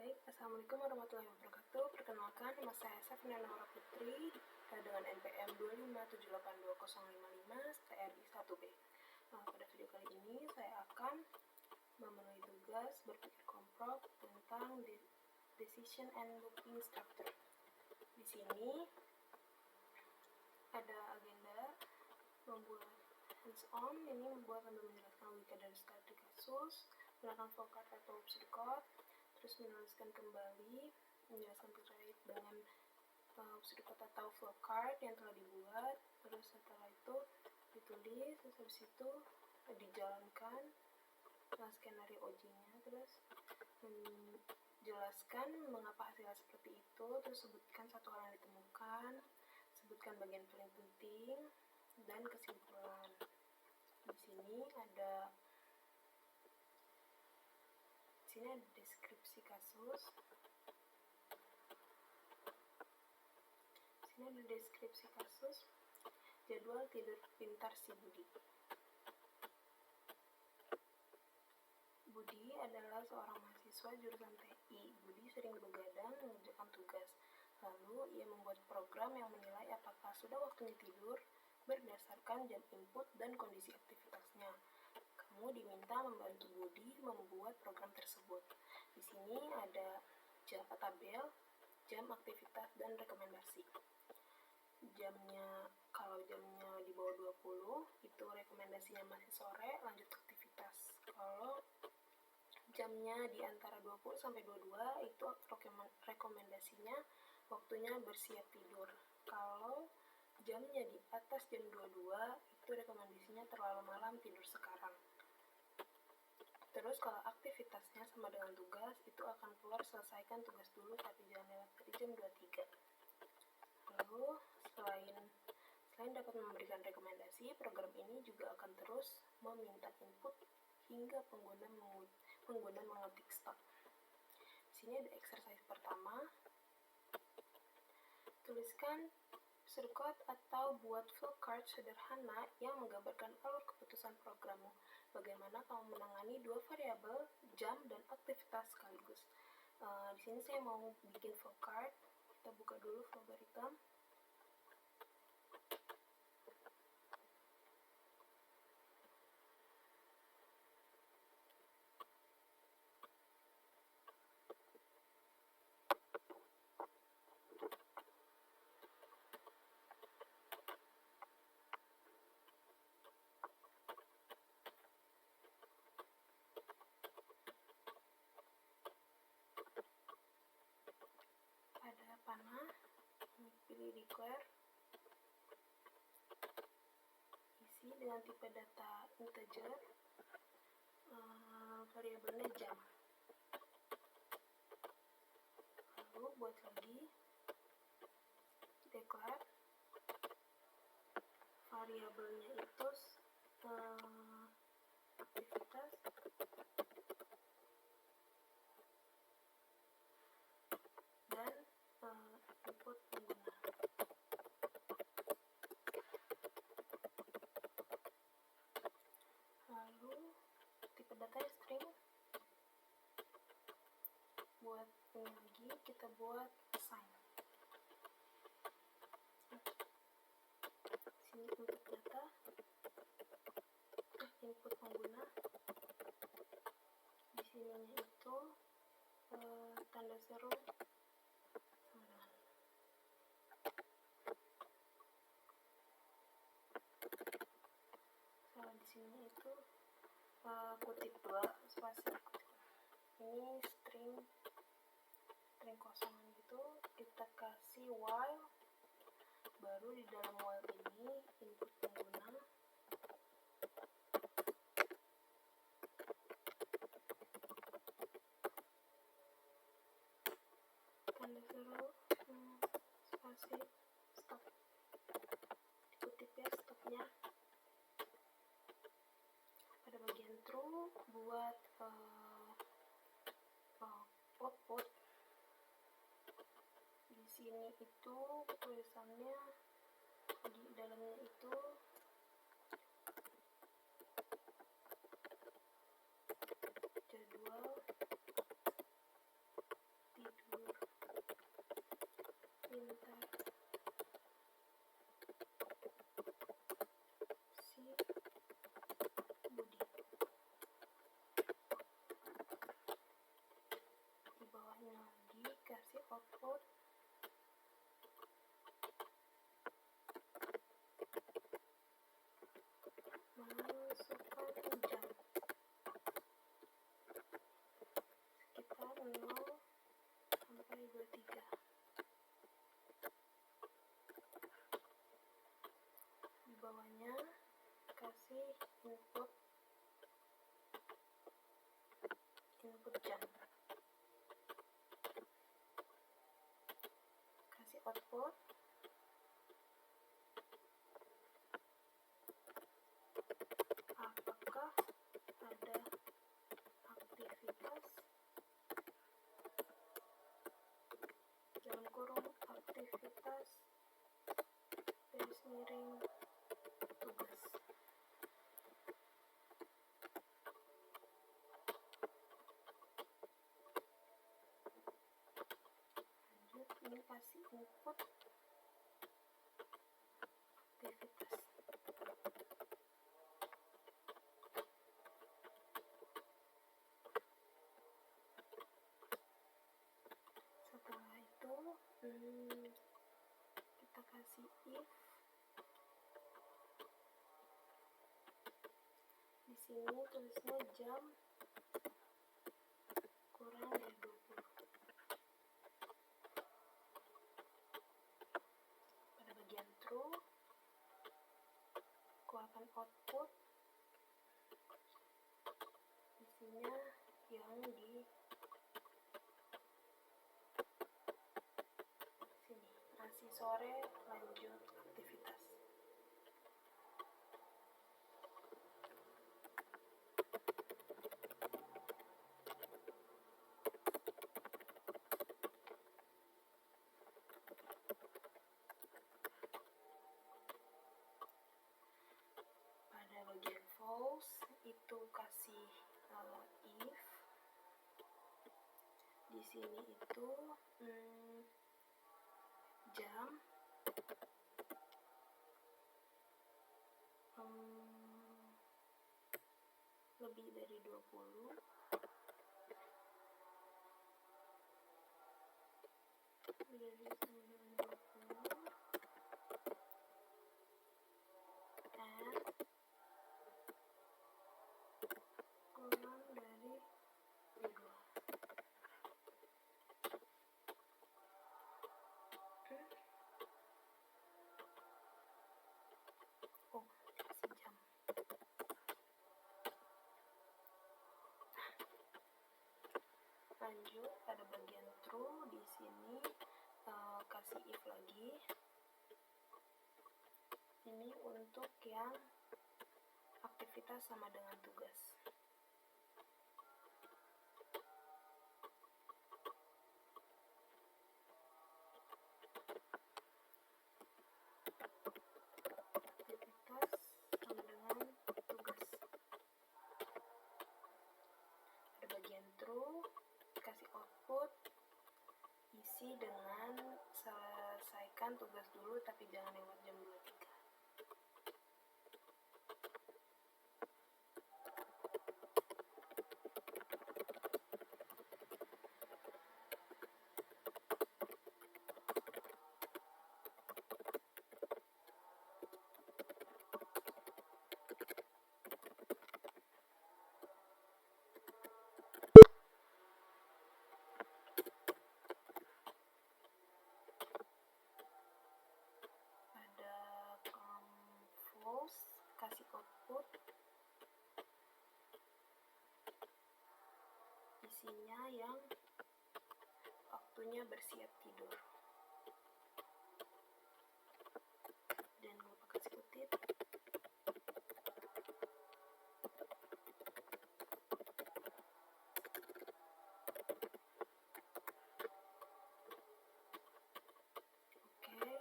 Baik, Assalamualaikum warahmatullahi wabarakatuh. Perkenalkan, nama saya Safina Naura Putri dengan NPM 257822055 TRI 1B. Pada video kali ini saya akan memenuhi tugas berpikir komprok tentang decision and looping structure. Di sini ada agenda membuat hands-on, ini membuat sambil menjelaskan logika dari studi kasus, menggunakan flowchart atau pseudocode, terus menuliskan kembali, menjelaskan terkait dengan pseudocode atau flowchart yang telah dibuat, terus setelah itu ditulis, terus habis itu dijalankan skenario OJ-nya, terus menjelaskan mengapa hasilnya seperti itu, terus sebutkan satu hal yang ditemukan, sebutkan bagian paling penting, dan kesimpulan. Di sini ada deskripsi kasus. Sini ada deskripsi kasus. Jadwal tidur pintar si Budi. Budi adalah seorang mahasiswa jurusan TI. Budi sering begadang mengerjakan tugas. Lalu ia membuat program yang menilai apakah sudah waktunya tidur berdasarkan jam input dan kondisi aktivitasnya. Kamu diminta membantu Budi membuat program tersebut. Di sini ada tabel, jam aktivitas, dan rekomendasi. Jamnya, kalau jamnya di bawah 20, itu rekomendasinya masih sore, lanjut aktivitas. Kalau jamnya di antara 20 sampai 22, itu rekomendasinya waktunya bersiap tidur. Kalau jamnya di atas jam 22, itu rekomendasinya terlalu malam, tidur sekarang. Terus kalau aktivitasnya sama dengan tugas, itu akan keluar selesaikan tugas dulu tapi jangan lewat dari jam 23. Lalu selain dapat memberikan rekomendasi, program ini juga akan terus meminta input hingga pengguna mengetik stop. Di sini ada exercise pertama. Tuliskan pseudocode atau buat flowchart sederhana yang menggambarkan alur keputusan programmu. Bagaimana kamu menangani dua variabel, jam dan aktivitas sekaligus. Di sini saya mau bikin flowchart. Kita buka dulu Flowchart. Ada panah, pilih declare, isi dengan tipe data integer, variabelnya jam. Lalu buat lagi declare, variabelnya itu aktivitas, dan input pengguna. Lalu tipe datanya string. Buat ini lagi kita buat assign. Sini input data, input pengguna. Di sininya itu tanda seru sama dengan. Di sini itu kutip 2 spasi kutip. Ini string kosongan gitu, kita kasih while, baru di dalam while ini input pengguna, tanda seru, spasi, stop, dikutip ya stopnya. Pada bagian true buat output. Di sini itu tulisannya di dalamnya itu jadwal output. Apakah ada aktivitas dalam kurung aktivitas garis miring tugas. Lanjut, ini kasih input aktivitas. Setelah itu kita kasih if. Di sini tulisnya jam kurang dari 20. Pada bagian true, keluarkan output. Isinya yang di sini, masih sore lanjut aktivitas. Pada bagian false itu kasih if. Di sini itu jam lebih dari 20, dari 20 and kurang dari 22. Oh, kasih jam. Lanjut pada bagian true, di sini kasih if lagi. Ini untuk yang aktivitas sama dengan tugas. Aktivitas sama dengan tugas. Pada bagian true, kasih output, isi dengan selesaikan tugas dulu tapi jangan lewat jam 23. Kasih output, isinya yang waktunya bersiap tidur, dan lupa kasih kutip. Oke,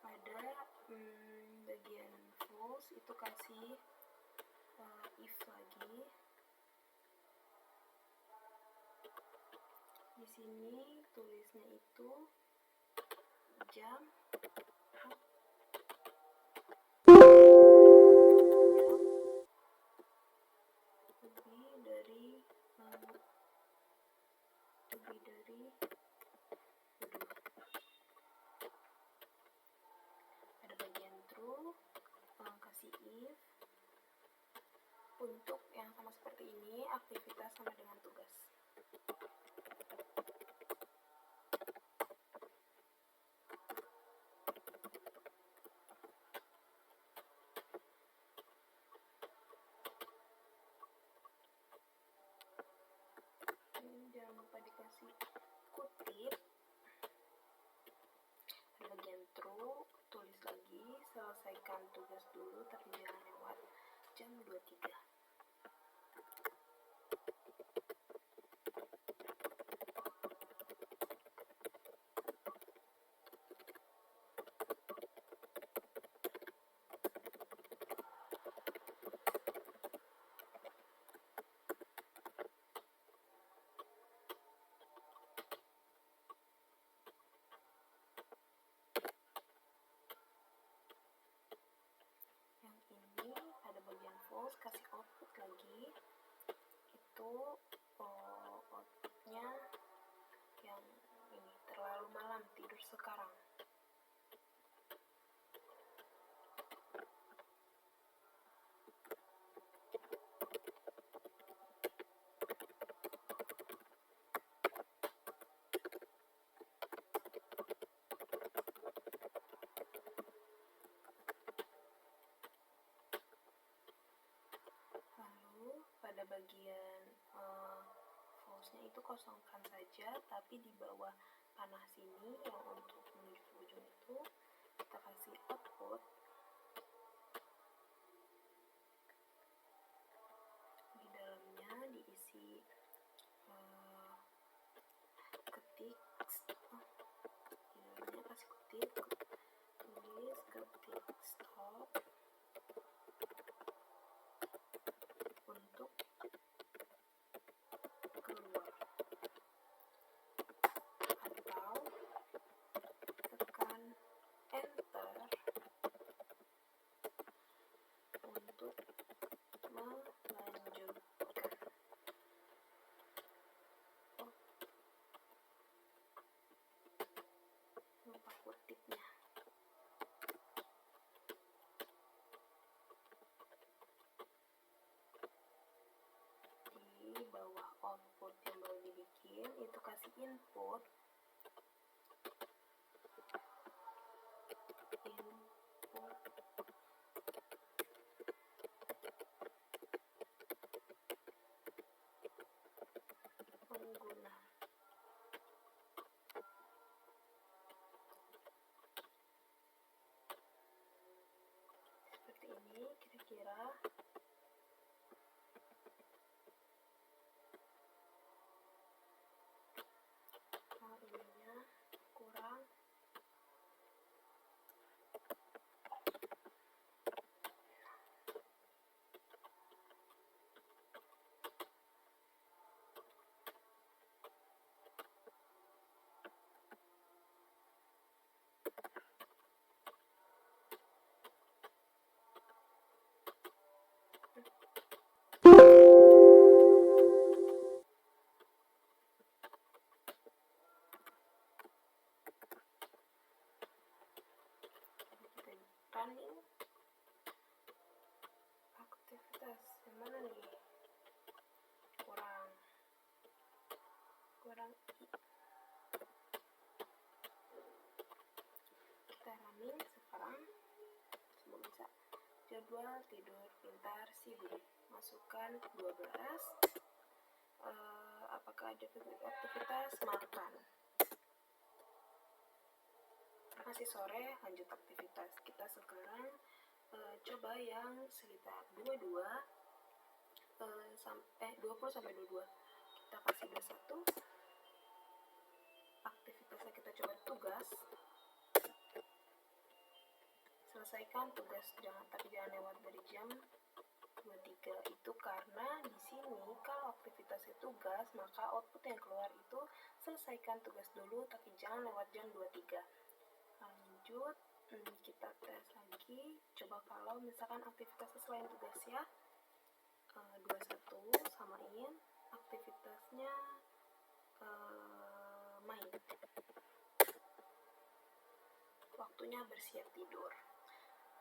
pada bagian false itu kasih if lagi. Di sini tulisnya itu jam lebih dari 22. Pada bagian true, kasih if. Untuk yang sama seperti ini, aktivitas sama dengan tugas. Jangan lupa dikasih kutip. 23. Ini pada bagian false kasih output lagi, itu outputnya yang ini, terlalu malam, tidur sekarang. Pada bagian false-nya itu kosongkan saja, tapi di bawah panah sini yang untuk menuju ke ujung itu kita kasih output. Di dalamnya diisi ketik, di dalamnya kasih ketik, tulis ketik stop untuk keluar, atau tekan enter untuk melanjutkan. Lupa kutipnya. Di bawah output yang baru dibikin itu kasih input pengguna. Seperti ini kira-kira. Ininya kurang. Running aktivitas yang mana nih? Kurang I. Kita running sekarang. Semua bisa. Jadwal tidur pintar si Budi. Masukkan 12. Apakah ada aktivitas makan? Masih sore, lanjut aktivitas. Kita sekarang coba yang sekitar 20 sampai 22. Kita kasih 21. Aktivitasnya kita coba tugas. Selesaikan tugas, tapi jangan lewat dari jam 23. Itu karena di sini kalau aktivitasnya tugas, maka output yang keluar itu selesaikan tugas dulu, tapi jangan lewat jam 23. Lanjut, kita tes lagi. Coba kalau misalkan aktivitasnya selain tugas ya, 21 samain aktivitasnya main. Waktunya bersiap tidur.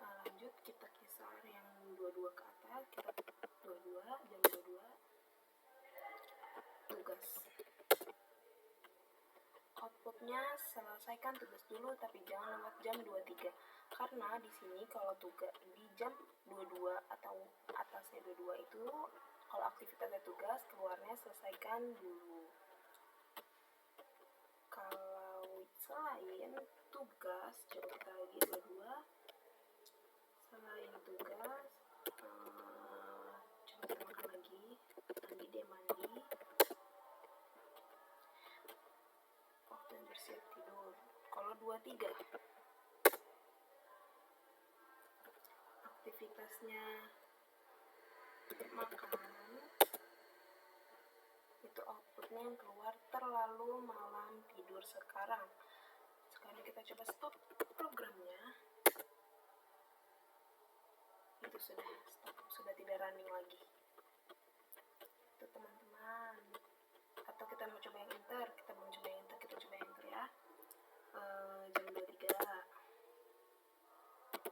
Lanjut kita kisar yang 22 ke atas, kita 22, jam 22 tugas. Outputnya selesaikan tugas dulu, tapi jangan lewat jam 23. Karena di sini kalau tugas di jam 22 atau atasnya 22 itu kalau aktivitasnya tugas, keluarnya selesaikan dulu. Kalau selain tugas, coba kita lagi 22. Selain tugas, kamar mandi, waktu yang bersiap tidur. Kalau 23 aktivitasnya makan, itu outputnya yang keluar terlalu malam tidur sekarang. Sekarang kita coba stop programnya. Itu sudah stop, sudah tidak running lagi. Itu teman-teman. Atau kita mau coba yang enter, kita coba yang enter ya. Jam 23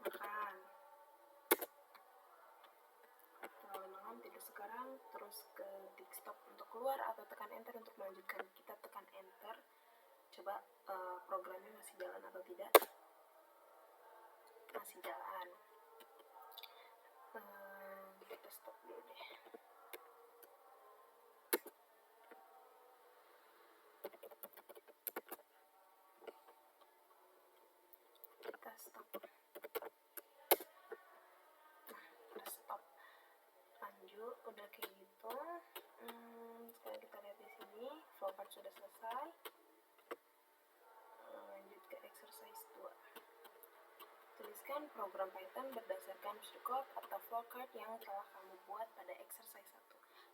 makan, terlalu malam tidur sekarang, terus ketik stop untuk keluar atau tekan enter untuk melanjutkan. Kita tekan enter, coba programnya masih jalan atau tidak. Masih jalan. Kita stop dulu deh. Kita stop. Kita stop. Lanjut, udah kayak gitu. Sekarang kita lihat di sini, flowchart sudah selesai. Lanjut ke exercise 2. Tuliskan program Python berdasarkan shortcut atau flowchart yang telah kamu buat pada exercise 1.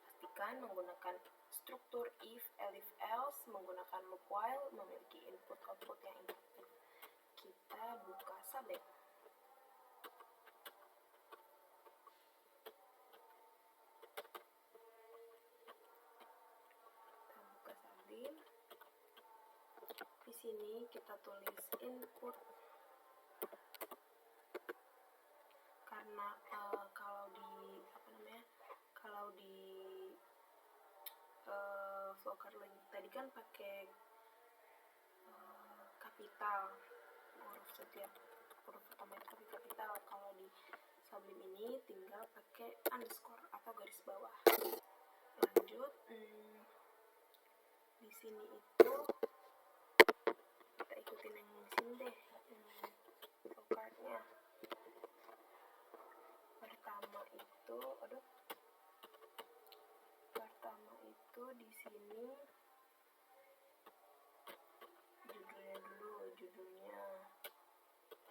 Pastikan menggunakan struktur if, elif, else, menggunakan loop while, memiliki input-output yang interaktif. Kita buka Sublime. Di sini kita tulis input, karena kalau di flowchart tadi kan pakai kapital, setiap huruf utama itu pakai kapital. Kalau di Sublime ini tinggal pakai underscore atau garis bawah. Lanjut, di sini itu kita ikutin yang di sini deh, flowchartnya. Pertama itu di sini judulnya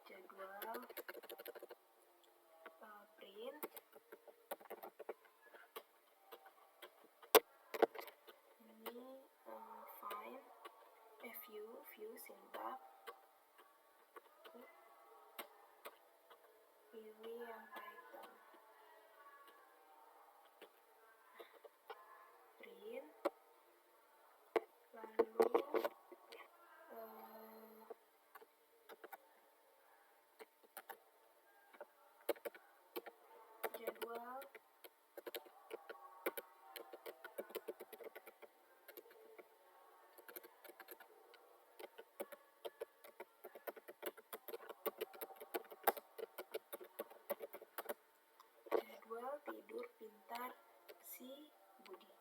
jadwal print. Ini find view syntax. Ini yang Python. Print. Lalu jadwal tidur pintar si Budi.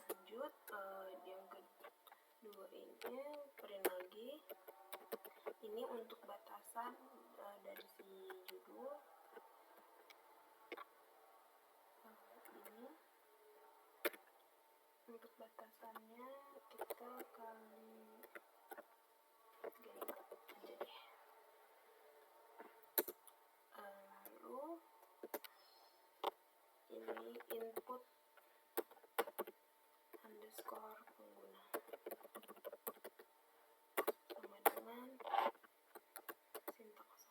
Lanjut, yang kedua ini print lagi. Ini untuk batasan dari si judul. Ini untuk batasannya kita kali gini aja deh. Lalu ini input underscore pengguna sama dengan sintaks.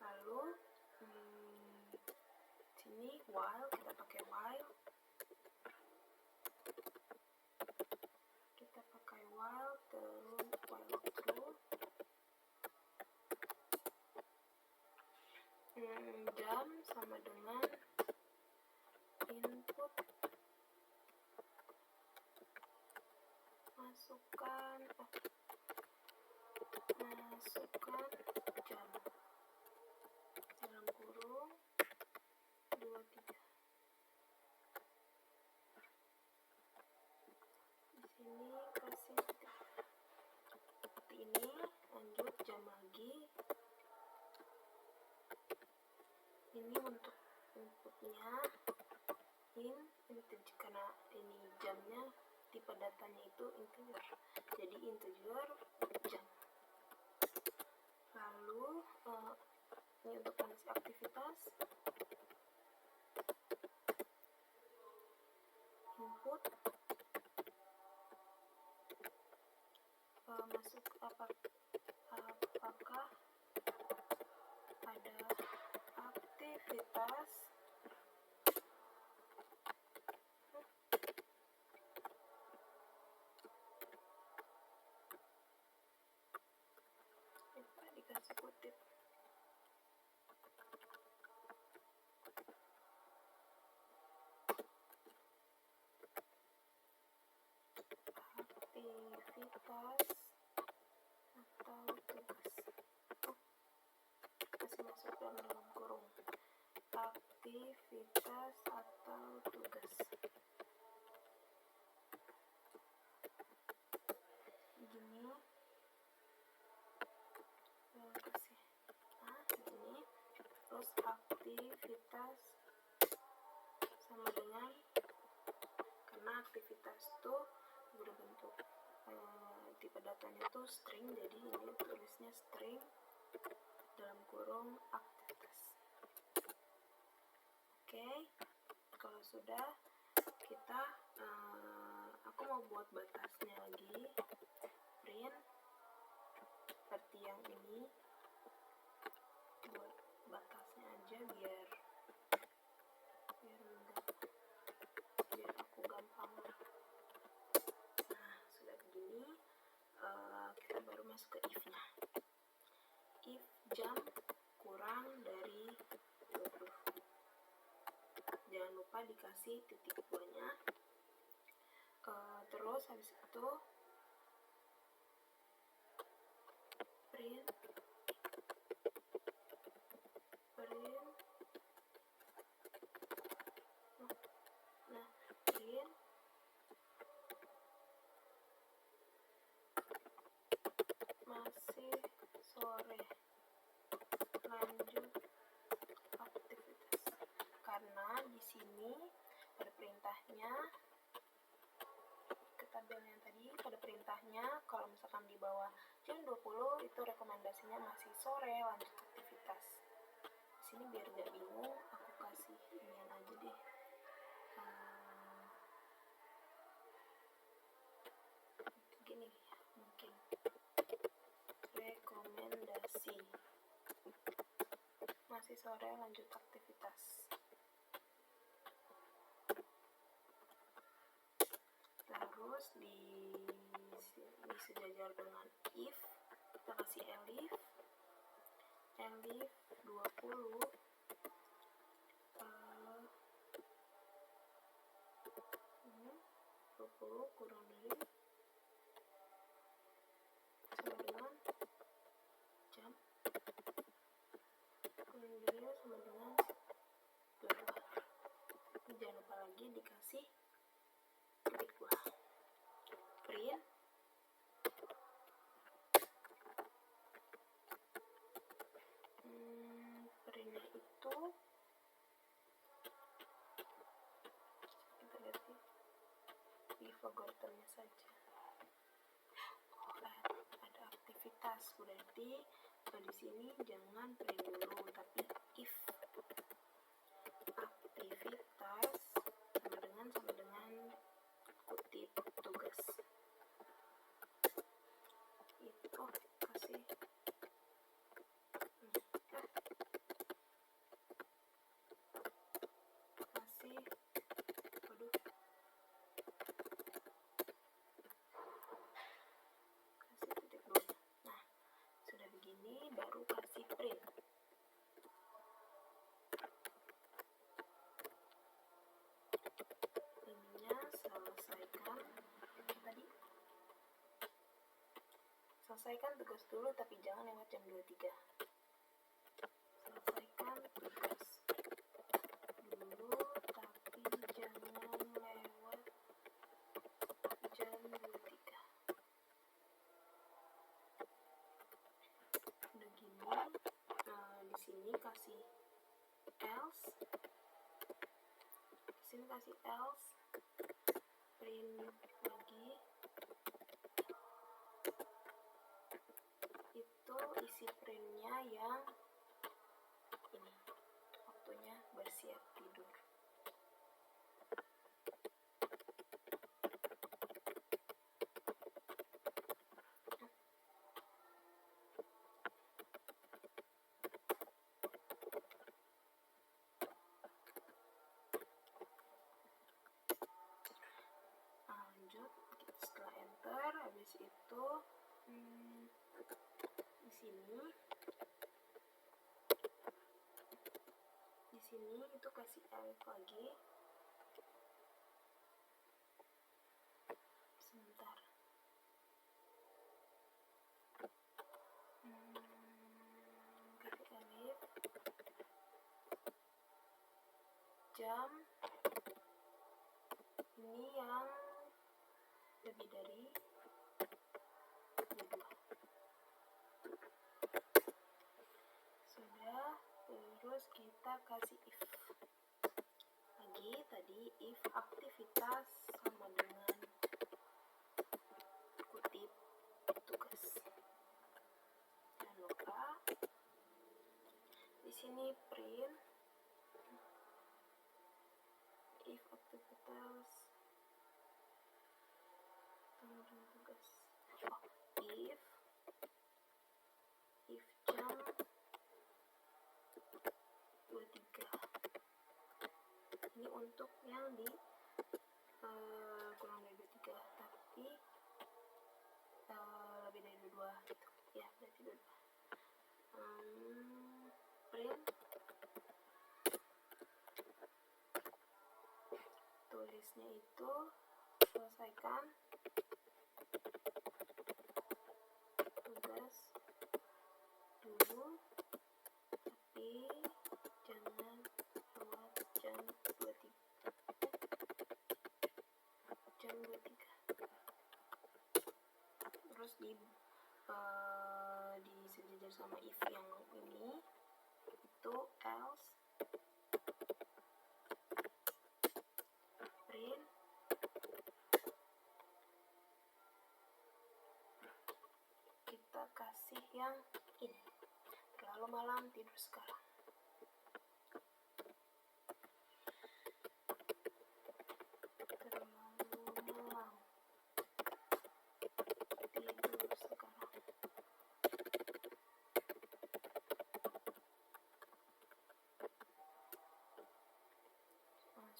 Lalu sini while, kita pakai while. Terus while true. Jam sama dengan input masukkan jam dalam kurung 23. Di sini kasih seperti ini. Lanjut jam lagi, Ini untuk inputnya integer, karena ini jamnya, tipe datanya itu integer, jadi integer jam. Lalu ini untuk mengisi aktivitas, input, masuk apakah ada aktivitas dikasih kutip aktivitas atau tugas. Masih masuk dalam kurung aktivitas atau tugas. Gini kasih gini, terus aktivitas sama dengan, karena aktivitas itu berbentuk tipe datanya tuh string, jadi ini tulisnya string dalam kurung aktivitas. Oke, kalau sudah, kita aku mau buat batasnya lagi, print seperti yang ini, buat batasnya aja biar aku gampang. Nah, sudah begini, kita baru masuk ke if-nya. If jam kurang dari 20, jangan lupa dikasih titik 2-nya. Terus habis itu print masih sore, lanjut aktivitas. Karena di sini pada perintahnya, ke tabel yang tadi, pada perintahnya kalau misalkan di bawah jam 20 itu rekomendasinya masih sore, lanjut aktivitas. Di sini biar gak bingung, aku kasih inian aja deh. Gini mungkin rekomendasi masih sore, lanjut aktivitas. Terus disejajar dengan if, kita kasih elif 20 kurang dari sama dengan jam, kurang dari sama dengan 22. Jangan lupa lagi dikasih titik 2. Print printnya itu kita lihat di forgottennya saja. Ada aktivitas, berarti di sini jangan print dulu, tapi if aktivitas sama dengan kutip tugas. Itu kasih titik 2. Nah, sudah begini baru kasih print. Ininya selesaikan tugas dulu, tapi jangan lewat jam 23. Selesaikan tugas dulu, tapi jangan lewat jam 23. Udah gini, di sini kasih kasih else, print lagi, itu isi printnya yang ini, waktunya bersiap tidur. Lanjut, setelah enter, habis itu di sini itu kasih elif lagi. Sebentar. Kasih elif. Jam ini yang lebih dari 2. Sudah, terus kita kasih if lagi. Tadi if aktivitas sama dengan kutip tugas. Jangan lupa di sini print if aktivitas sama dengan tugas. If jam 23. Ini untuk yang di kurang dari 23, tapi lebih dari 22 gitu. Ya, berarti 22. Print tulisnya itu selesaikan tugas dulu, tapi jangan lewat jam 23. Terus disejajar sama if yang ini, itu else print kita kasih yang ini, terlalu malam tidur sekarang.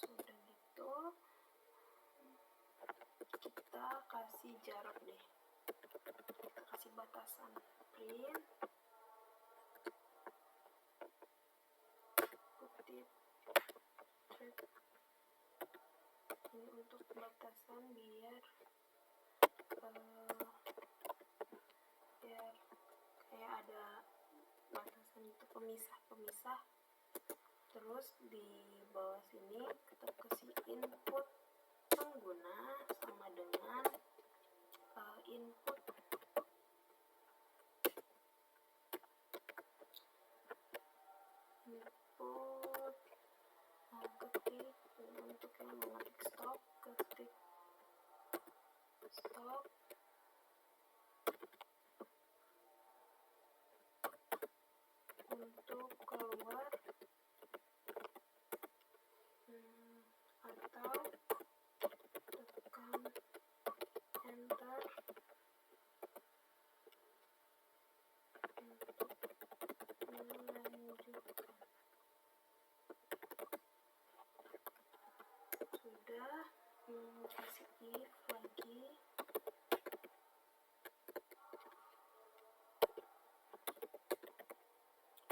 Sudah gitu, kita kasih jarak deh, kita kasih batasan print kutip thread. Ini untuk batasan biar kayak ada batasan itu pemisah. Terus di bawah sini kita kasih input pengguna sama dengan input ketik. Untuk yang mengetik stop, ketik stop. Untuk keluar atau tekan enter untuk melanjutkan. Sudah, kasih if lagi.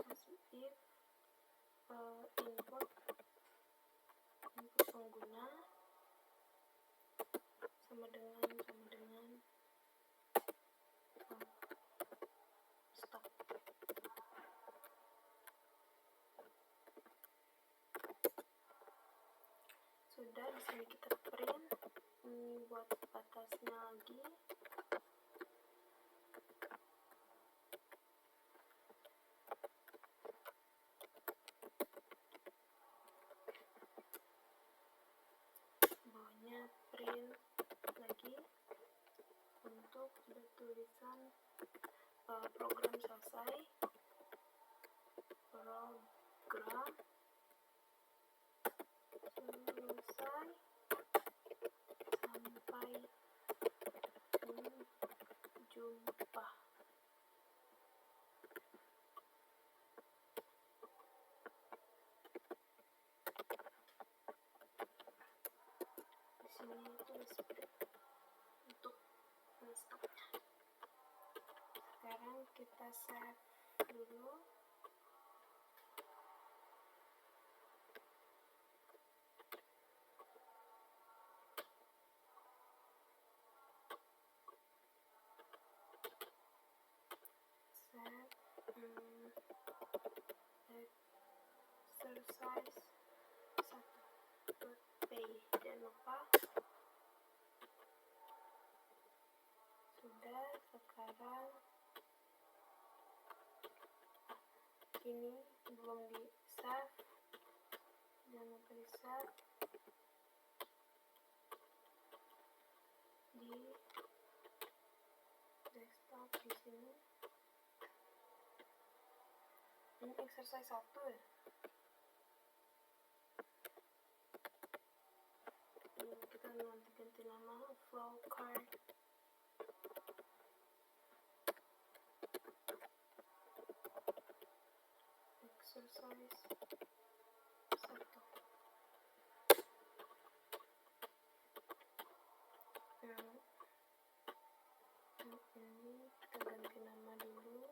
Kasih if input pengguna sama dengan stop. Sudah, di sini kita print. Ini buat batasnya lagi. tulisan program selesai, program selesai sampai jumpa. Di sini tulis untuk stopnya. Sekarang kita save dulu. Exercise 1.py. Jangan lupa. Sudah. Sekarang ini belum di save, jangan lupa di save di desktop. Di sini ini exercise 1 ya. Kita nanti ganti nama flowcard. Exercise 1. Ini kita ganti nama dulu.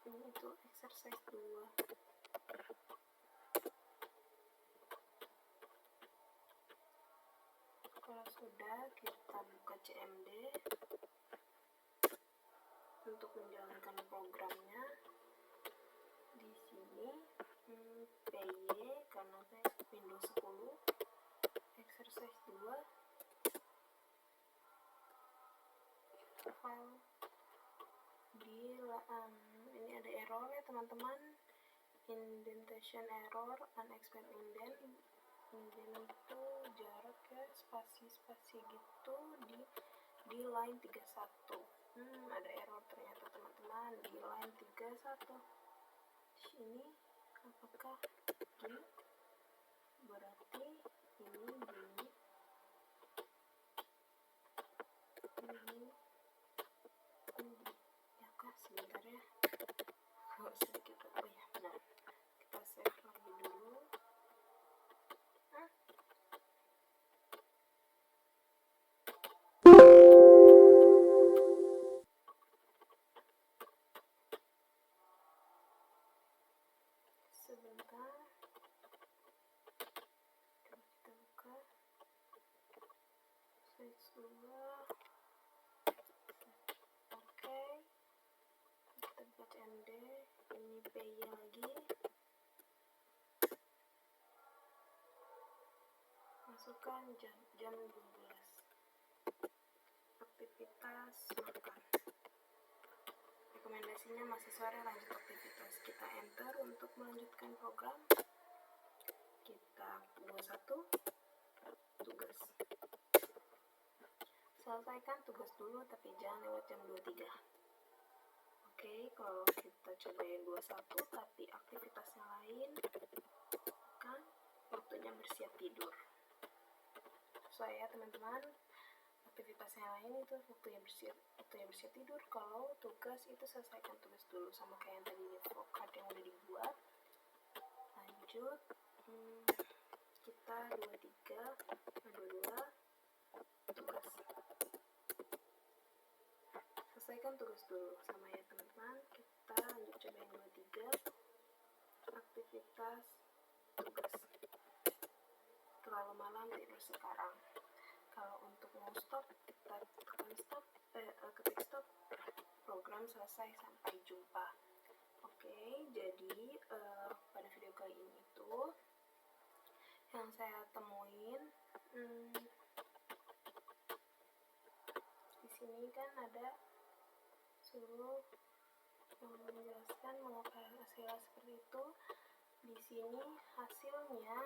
Ini itu exercise 2. Kalau sudah, kita buka CMD untuk menjalankan programnya. Di sini PY karena saya Windows 10, exercise 2, file ini ada error ya teman-teman, indentation error, unexpected indent itu jarak ya, spasi-spasi gitu di line 31. Ada error ternyata teman-teman di line 31. Ini apakah berarti ini bunyi ya kah, sebentar ya, sedikit apa ya. Nah, kita save lagi dulu. Sebentar, coba kita buka switch 2. Oke, kita buka CMD. Ini PY lagi, masukkan jam 12, aktivitas makan. Rekomendasinya masih sore, lanjut aktivitas. Kita enter untuk melanjutkan program. Kita 21, tugas. Selesaikan tugas dulu, tapi jangan lewat jam 23. Oke, kalau kita cobain 21 tapi aktivitasnya lain, kan waktunya bersiap tidur. Sesuai ya teman-teman, aktivitasnya lain itu waktunya bersiap tidur. Kalau tugas itu selesaikan tugas dulu, sama kayak yang tadi di flowcard yang udah dibuat. Lanjut, kita 22 tugas. Selesaikan tugas dulu, sama ya teman-teman. Kita lanjut cobain 23, aktivitas tugas. Terlalu malam, tidur sekarang. Kalau untuk mau stop, kita tekan stop, ketik stop, program selesai, sampai jumpa. Oke, jadi pada video kali ini itu yang saya temuin, di sini kan ada suruh menjelaskan mengapa hasilnya seperti itu. Di sini hasilnya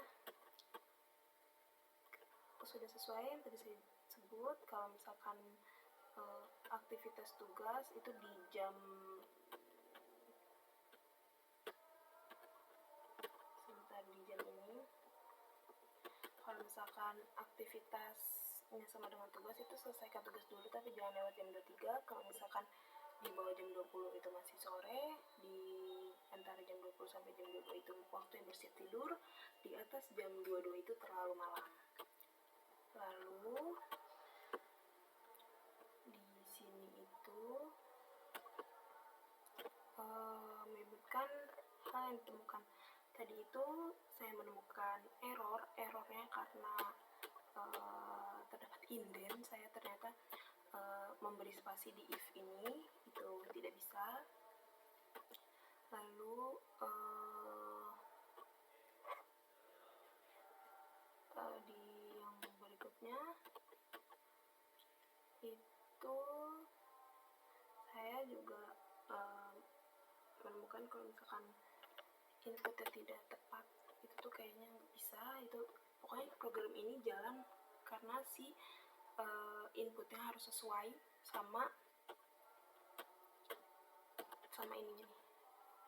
sudah sesuai yang tadi saya sebut. Kalau misalkan aktivitas tugas itu di jam ini. Kalau misalkan aktivitasnya sama dengan tugas itu selesaikan tugas dulu, tapi jangan lewat jam 23. Kalau misalkan di bawah jam 20 itu masih sore, di antara jam 20 sampai jam 22 itu waktu yang bersiap tidur, di atas jam 22 itu terlalu malam. Lalu di sini itu menyebutkan hal yang ditemukan. Tadi itu saya menemukan errornya karena terdapat inden. Saya ternyata memberi spasi di if ini itu tidak bisa. Lalu di yang berikutnya itu saya juga menemukan kalau misalkan inputnya tidak tepat, itu tuh kayaknya nggak bisa. Itu pokoknya program ini jalan karena si inputnya harus sesuai sama ininya nih,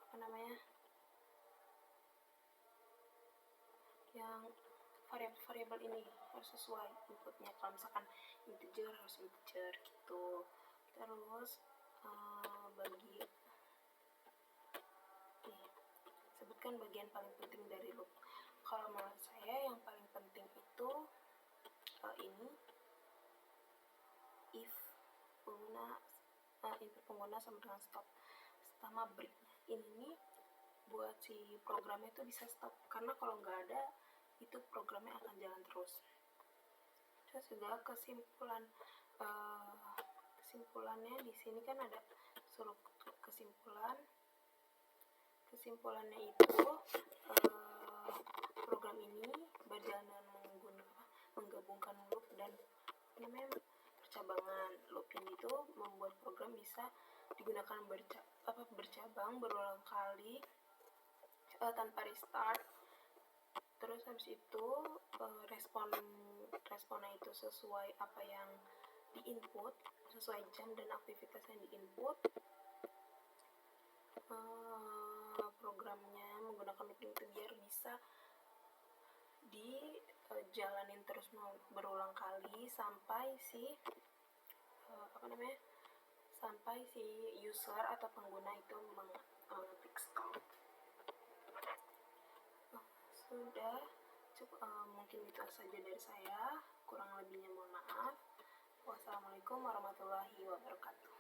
apa namanya, yang variabel ini harus sesuai inputnya. Kalau misalkan integer harus integer gitu. Terus bagi sebutkan bagian paling penting dari loop. Kalau menurut saya yang paling penting itu ini if input pengguna sama dengan stop sama break. Ini buat si programnya itu bisa stop, karena kalau nggak ada itu programnya akan jalan terus. Terus juga kesimpulannya di sini kan ada suruh kesimpulannya itu program ini berjalan menggabungkan loop dan percabangan. Loop ini itu membuat program bisa digunakan bercabang berulang kali tanpa restart. Terus habis itu responnya itu sesuai apa yang diinput, sesuai jam dan aktivitas yang diinput. Programnya menggunakan loop itu biar bisa dijalanin terus berulang kali sampai si user atau pengguna itu mengklik stop. Sudah cukup, mungkin itu saja dari saya. Kurang lebihnya mohon maaf. Wassalamualaikum warahmatullahi wabarakatuh.